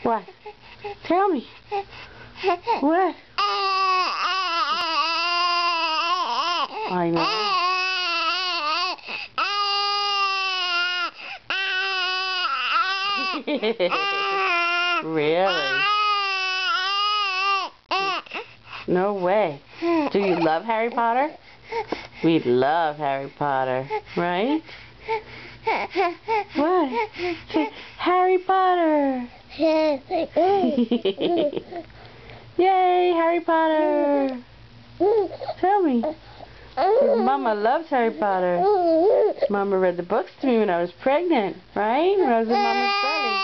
What? Tell me. What? I know. Really? No way. Do you love Harry Potter? We love Harry Potter, right? What? Harry Potter! Yay, Harry Potter! Tell me. Mama loves Harry Potter. Mama read the books to me when I was pregnant, right? When I was in Mama's belly.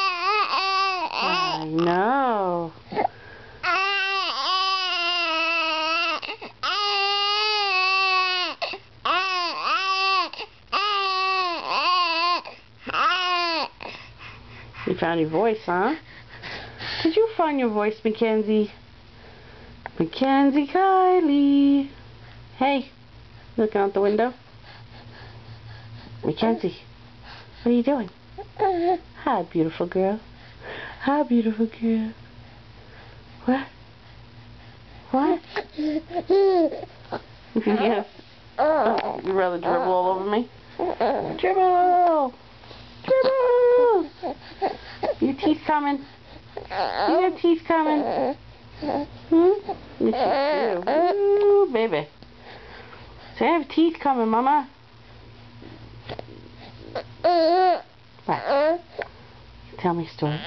I know. You found your voice, huh? Did you find your voice, Mackenzie? Mackenzie Kylie. Hey, looking out the window. Mackenzie, what are you doing? Hi, beautiful girl. Hi, beautiful girl. What? What? Yes. Oh, you'd rather dribble all over me? Dribble! Dribble! Your teeth coming? You got teeth coming? Hmm? Yes, you do. Ooh, baby. So I have teeth coming, Mama. What? Tell me a story.